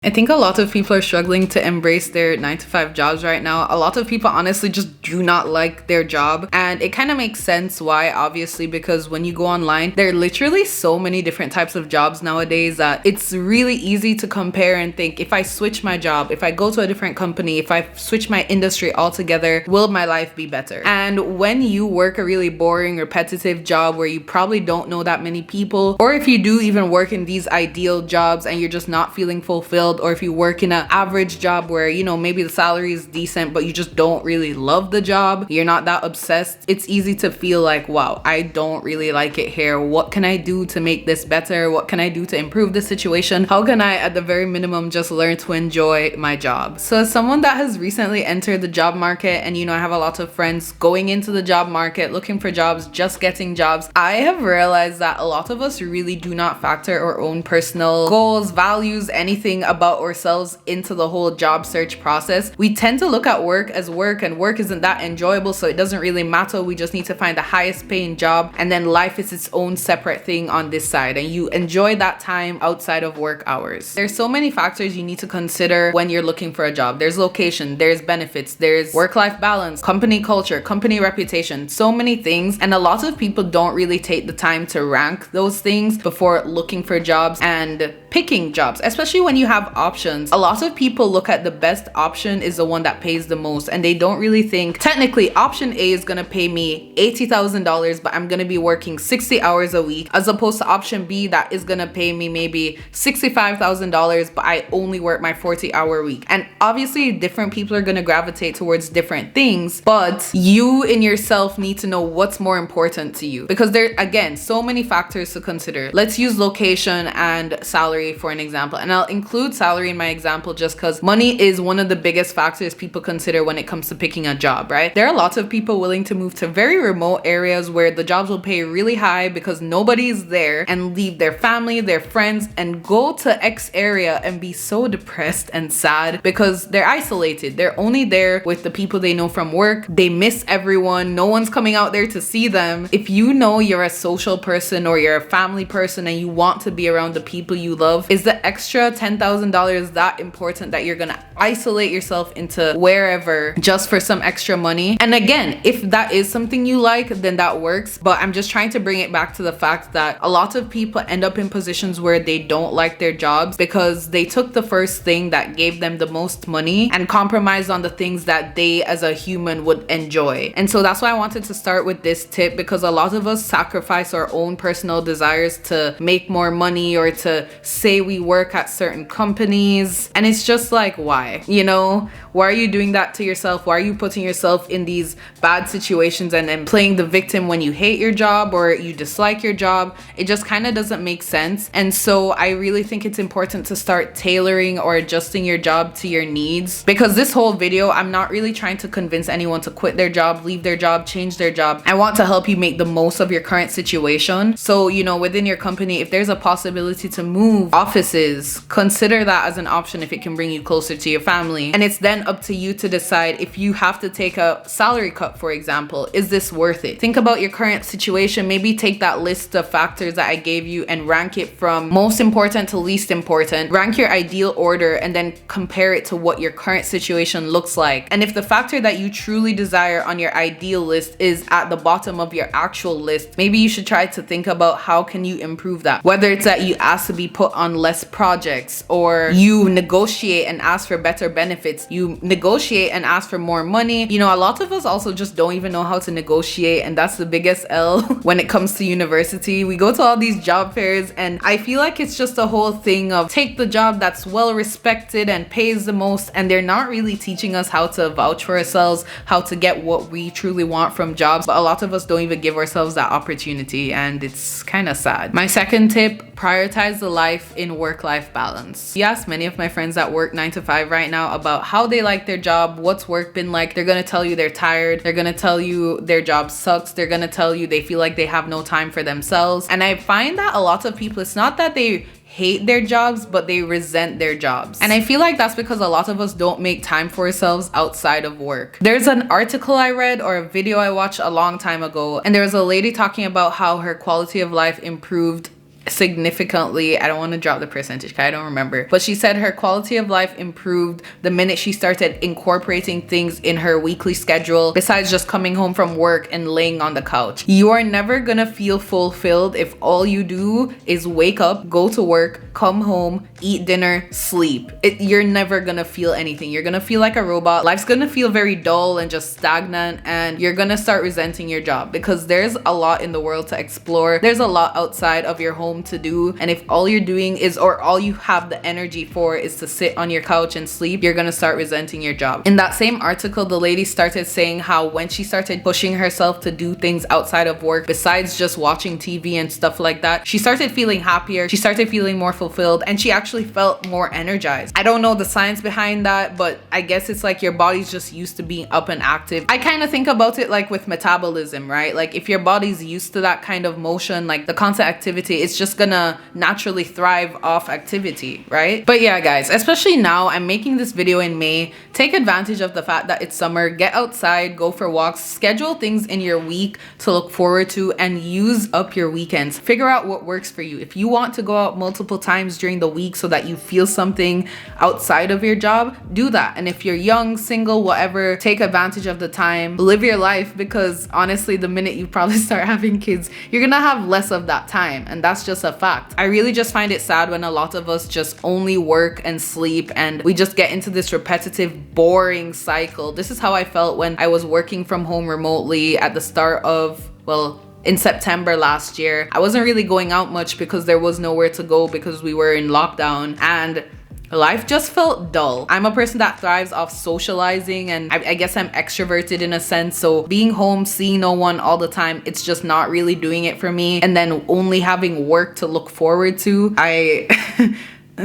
I think a lot of people are struggling to embrace their 9 to 5 jobs right now. A lot of people honestly just do not like their job, and it kind of makes sense why, obviously, because when you go online, there are literally so many different types of jobs nowadays that it's really easy to compare and think, if I switch my job, if I go to a different company, if I switch my industry altogether, will my life be better? And when you work a really boring, repetitive job where you probably don't know that many people, or if you do even work in these ideal jobs and you're just not feeling fulfilled, or if you work in an average job where, you know, maybe the salary is decent but you just don't really love the job, you're not that obsessed, it's easy to feel like, wow, I don't really like it here. What can I do to make this better? What can I do to improve the situation? How can I, at the very minimum, just learn to enjoy my job? So as someone that has recently entered the job market, and you know, I have a lot of friends going into the job market looking for jobs, just getting jobs, I have realized that a lot of us really do not factor our own personal goals, values, anything about ourselves into the whole job search process. We tend to look at work as work, and work isn't that enjoyable, so it doesn't really matter. We just need to find the highest paying job, and then life is its own separate thing on this side, and you enjoy that time outside of work hours. There's so many factors you need to consider when you're looking for a job. There's location, there's benefits, there's work-life balance, company culture, company reputation, so many things, and a lot of people don't really take the time to rank those things before looking for jobs and picking jobs, especially when you have options. A lot of people look at the best option is the one that pays the most, and they don't really think, technically option A is gonna pay me $80,000, but I'm gonna be working 60 hours a week, as opposed to option B that is gonna pay me maybe $65,000, but I only work my 40-hour week. And obviously different people are gonna gravitate towards different things, but you in yourself need to know what's more important to you, because there, again, so many factors to consider. Let's use location and salary for an example, and I'll include salary in my example just because money is one of the biggest factors people consider when it comes to picking a job, right? There are lots of people willing to move to very remote areas where the jobs will pay really high because nobody's there, and leave their family, their friends, and go to X area and be so depressed and sad because they're isolated. They're only there with the people they know from work. They miss everyone. No one's coming out there to see them. If you know you're a social person or you're a family person and you want to be around the people you love, is the extra $10,000 that important that you're gonna isolate yourself into wherever just for some extra money? And again, if that is something you like, then that works, but I'm just trying to bring it back to the fact that a lot of people end up in positions where they don't like their jobs because they took the first thing that gave them the most money and compromised on the things that they as a human would enjoy. And so that's why I wanted to start with this tip, because a lot of us sacrifice our own personal desires to make more money or to say we work at certain companies, and it's just like, why? You know, why are you doing that to yourself? Why are you putting yourself in these bad situations and then playing the victim when you hate your job or you dislike your job? It just kind of doesn't make sense. And so I really think it's important to start tailoring or adjusting your job to your needs, because this whole video, I'm not really trying to convince anyone to quit their job, leave their job, change their job. I want to help you make the most of your current situation. So, you know, within your company, if there's a possibility to move offices, consider that as an option if it can bring you closer to your family. And it's then up to you to decide, if you have to take a salary cut, for example, is this worth it? Think about your current situation. Maybe take that list of factors that I gave you and rank it from most important to least important. Rank your ideal order and then compare it to what your current situation looks like. And if the factor that you truly desire on your ideal list is at the bottom of your actual list, maybe you should try to think about how can you improve that. Whether it's that you ask to be put on less projects, or you negotiate and ask for better benefits, you negotiate and ask for more money. You know, a lot of us also just don't even know how to negotiate, and that's the biggest L when it comes to university. We go to all these job fairs, and I feel like it's just a whole thing of take the job that's well respected and pays the most, and they're not really teaching us how to vouch for ourselves, how to get what we truly want from jobs. But a lot of us don't even give ourselves that opportunity, and it's kind of sad. My second tip, prioritize the life in work-life balance. Yes, many of my friends that work 9 to 5 right now about how they like their job, what's work been like. They're gonna tell you they're tired. They're gonna tell you their job sucks. They're gonna tell you they feel like they have no time for themselves. And I find that a lot of people, it's not that they hate their jobs, but they resent their jobs. And I feel like that's because a lot of us don't make time for ourselves outside of work. There's an article I read or a video I watched a long time ago, and there was a lady talking about how her quality of life improved significantly. I don't want to drop the percentage because I don't remember, but she said her quality of life improved the minute she started incorporating things in her weekly schedule besides just coming home from work and laying on the couch. You are never gonna feel fulfilled if all you do is wake up, go to work, come home, eat dinner, sleep. You're never gonna feel anything. You're gonna feel like a robot. Life's gonna feel very dull and just stagnant, and you're gonna start resenting your job because there's a lot in the world to explore. There's a lot outside of your home to do, and if all you're doing is, or all you have the energy for, is to sit on your couch and sleep, you're gonna start resenting your job. In that same article, the lady started saying how when she started pushing herself to do things outside of work besides just watching TV and stuff like that, she started feeling happier, she started feeling more fulfilled, and she actually felt more energized. I don't know the science behind that, but I guess it's like your body's just used to being up and active. I kind of think about it like with metabolism, right? Like if your body's used to that kind of motion, like the constant activity, it's just gonna naturally thrive off activity, right? But yeah, guys, especially now, I'm making this video in May. Take advantage of the fact that it's summer. Get outside, go for walks, schedule things in your week to look forward to, and use up your weekends. Figure out what works for you. If you want to go out multiple times during the week so that you feel something outside of your job, do that. And if you're young, single, whatever, take advantage of the time, live your life, because honestly, the minute you probably start having kids, you're gonna have less of that time, and that's just a fact. I really just find it sad when a lot of us just only work and sleep, and we just get into this repetitive, boring cycle. This is how I felt when I was working from home remotely at the start of, well, in September last year. I wasn't really going out much because there was nowhere to go because we were in lockdown, and life just felt dull. I'm a person that thrives off socializing, and I guess I'm extroverted in a sense, so being home, seeing no one all the time, it's just not really doing it for me. And then only having work to look forward to,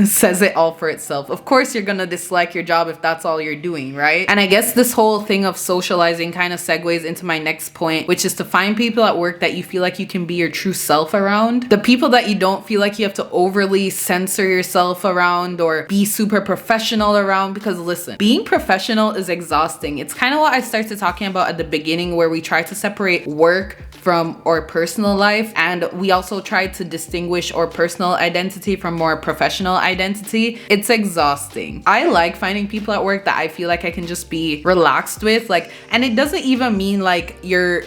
says it all for itself. Of course you're gonna dislike your job if that's all you're doing, right? And I guess this whole thing of socializing kind of segues into my next point, which is to find people at work that you feel like you can be your true self around. The people that you don't feel like you have to overly censor yourself around or be super professional around, because listen, being professional is exhausting. It's kind of what I started talking about at the beginning, where we try to separate work from our personal life, and we also try to distinguish our personal identity from more professional identity. It's exhausting. I like finding people at work that I feel like I can just be relaxed with, like, and it doesn't even mean like you're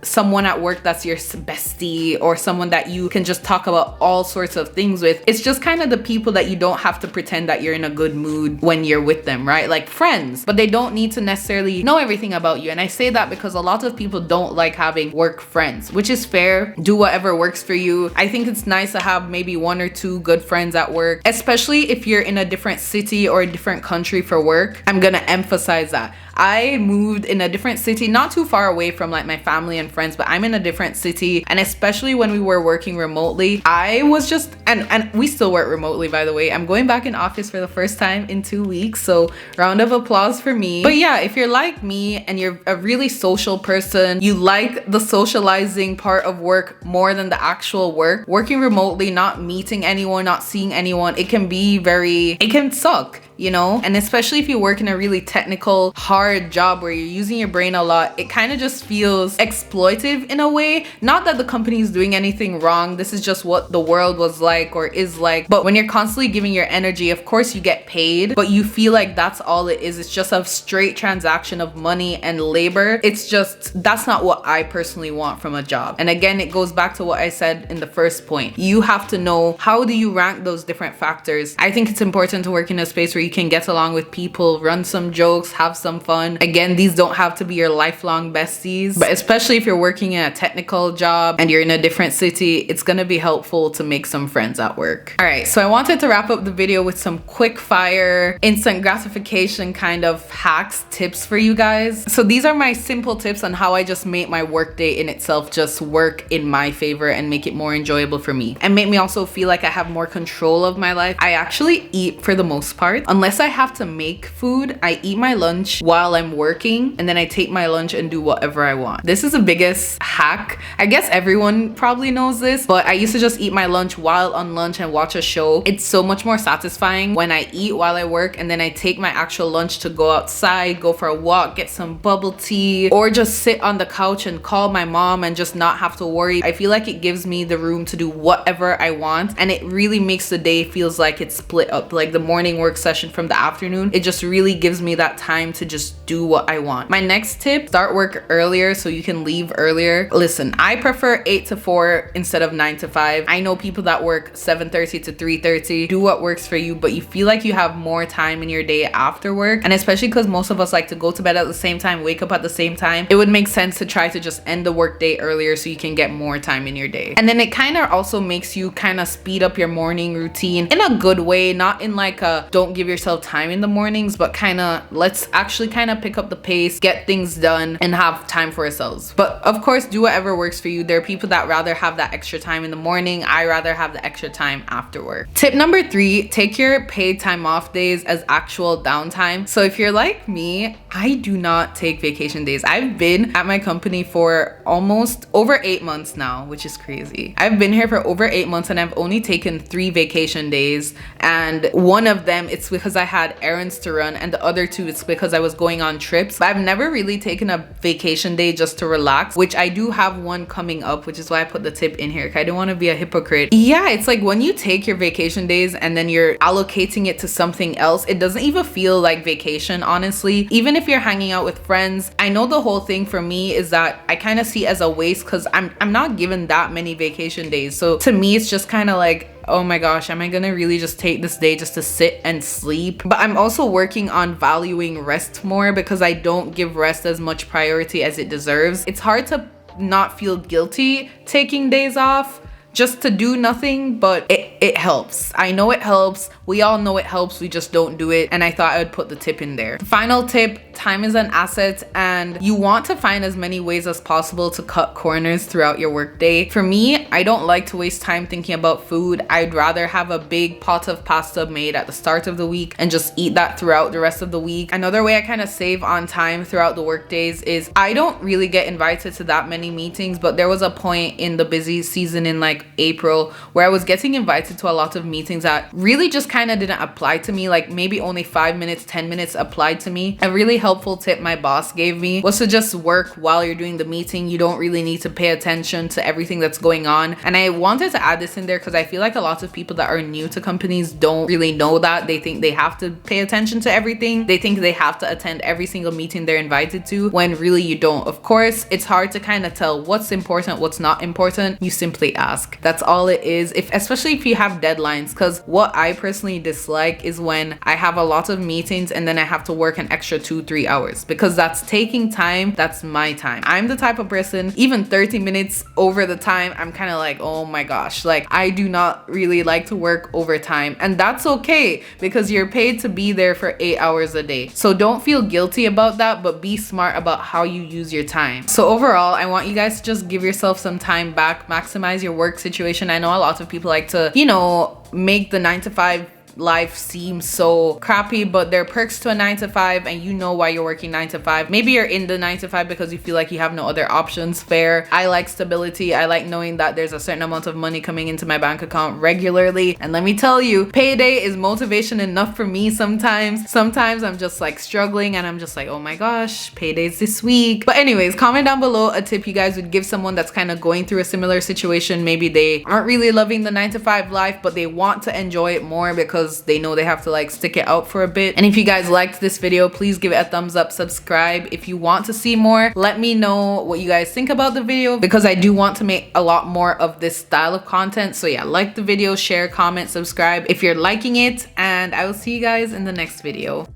someone at work that's your bestie or someone that you can just talk about all sorts of things with. It's just kind of the people that you don't have to pretend that you're in a good mood when you're with them, right? Like friends, but they don't need to necessarily know everything about you. And I say that because a lot of people don't like having work friends, which is fair. Do whatever works for you. I think it's nice to have maybe 1 or 2 good friends at work, especially if you're in a different city or a different country for work. I'm gonna emphasize that. I moved in a different city, not too far away from like my family and friends, but I'm in a different city. And especially when we were working remotely, I was just, and we still work remotely, by the way. I'm going back in office for the first time in 2 weeks, so round of applause for me. But yeah, if you're like me and you're a really social person, you like the socializing part of work more than the actual work, working remotely, not meeting anyone, not seeing anyone, it can suck, you know? And especially if you work in a really technical, hard job where you're using your brain a lot, it kind of just feels exploitive in a way. Not that the company is doing anything wrong, this is just what the world was like or is like. But when you're constantly giving your energy, of course you get paid, but you feel like that's all it is. It's just a straight transaction of money and labor. It's just, that's not what I personally want from a job. And again, it goes back to what I said in the first point. You have to know, how do you rank those different factors? I think it's important to work in a space where you can get along with people, run some jokes, have some fun. Again, these don't have to be your lifelong besties, but especially if you're working in a technical job and you're in a different city, it's gonna be helpful to make some friends at work. All right, so I wanted to wrap up the video with some quick fire, instant gratification kind of hacks, tips for you guys. So these are my simple tips on how I just make my workday in itself just work in my favor and make it more enjoyable for me, and make me also feel like I have more control of my life. I actually eat for the most part, unless I have to make food, I eat my lunch while I'm working, and then I take my lunch and do whatever I want. This is the biggest hack. I guess everyone probably knows this, but I used to just eat my lunch while on lunch and watch a show. It's so much more satisfying when I eat while I work and then I take my actual lunch to go outside, go for a walk, get some bubble tea, or just sit on the couch and call my mom and just not have to worry. I feel like it gives me the room to do whatever I want, and it really makes the day feels like it's split up, like the morning work session from the afternoon. It just really gives me that time to just do what I want. My next tip, start work earlier so you can leave earlier. Listen, I prefer 8 to 4 instead of 9 to 5. I know people that work 7:30 to 3:30. Do what works for you, but you feel like you have more time in your day after work, and especially because most of us like to go to bed at the same time, wake up at the same time, it would make sense to try to just end the work day earlier so you can get more time in your day. And then it kind of also makes you kind of speed up your morning routine in a good way, not in like a don't give yourself time in the mornings, but kind of let's actually kind of pick up the pace, get things done, and have time for ourselves. But of course, do whatever works for you. There are people that rather have that extra time in the morning. I rather have the extra time after work. Tip number 3, take your paid time off days as actual downtime. So if you're like me, I do not take vacation days. I've been at my company for almost over 8 months now, which is crazy. I've been here for over 8 months and I've only taken 3 vacation days, and one of them it's because I had errands to run, and the other 2 it's because I was going on trips. But I've never really taken a vacation day just to relax, which I do have one coming up, which is why I put the tip in here. I don't want to be a hypocrite. Yeah, it's like when you take your vacation days and then you're allocating it to something else, it doesn't even feel like vacation, honestly. Even if you're hanging out with friends, I know the whole thing for me is that I kind of see it as a waste because I'm not given that many vacation days. So to me, it's just kind of like, oh my gosh, am I gonna really just take this day just to sit and sleep? But I'm also working on valuing rest more because I don't give rest as much priority as it deserves. It's hard to not feel guilty taking days off just to do nothing, but it helps. I know it helps. We all know it helps. We just don't do it. And I thought I would put the tip in there. Final tip, time is an asset, and you want to find as many ways as possible to cut corners throughout your workday. For me, I don't like to waste time thinking about food. I'd rather have a big pot of pasta made at the start of the week and just eat that throughout the rest of the week. Another way I kind of save on time throughout the work days is I don't really get invited to that many meetings, but there was a point in the busy season in like April where I was getting invited to a lot of meetings that really just kind of didn't apply to me. Like maybe only 5 minutes, 10 minutes applied to me. A really helpful tip my boss gave me was to just work while you're doing the meeting. You don't really need to pay attention to everything that's going on. And I wanted to add this in there because I feel like a lot of people that are new to companies don't really know that. They think they have to pay attention to everything. They think they have to attend every single meeting they're invited to, when really you don't. Of course, it's hard to kind of tell what's important, what's not important. You simply ask. That's all it is, especially if you have deadlines, because what I personally dislike is when I have a lot of meetings and then I have to work an extra 2-3 hours, because that's taking time. That's my time. I'm the type of person, even 30 minutes over the time, I'm kind of like, oh my gosh, like I do not really like to work overtime, and that's okay because you're paid to be there for 8 hours a day. So don't feel guilty about that, but be smart about how you use your time. So overall, I want you guys to just give yourself some time back, maximize your work situation. I know a lot of people like to, you know, make the 9 to 5 life seems so crappy, but there are perks to a 9 to 5, and you know why you're working 9 to 5. Maybe you're in the 9 to 5 because you feel like you have no other options. Fair. I like stability. I like knowing that there's a certain amount of money coming into my bank account regularly. And let me tell you, payday is motivation enough for me sometimes. Sometimes I'm just like struggling and I'm just like, oh my gosh, payday's this week. But anyways, comment down below a tip you guys would give someone that's kind of going through a similar situation. Maybe they aren't really loving the 9 to 5 life, but they want to enjoy it more because they know they have to like stick it out for a bit. And if you guys liked this video, please give it a thumbs up, subscribe. If you want to see more, let me know what you guys think about the video, because I do want to make a lot more of this style of content. So yeah, like the video, share, comment, subscribe if you're liking it, and I will see you guys in the next video.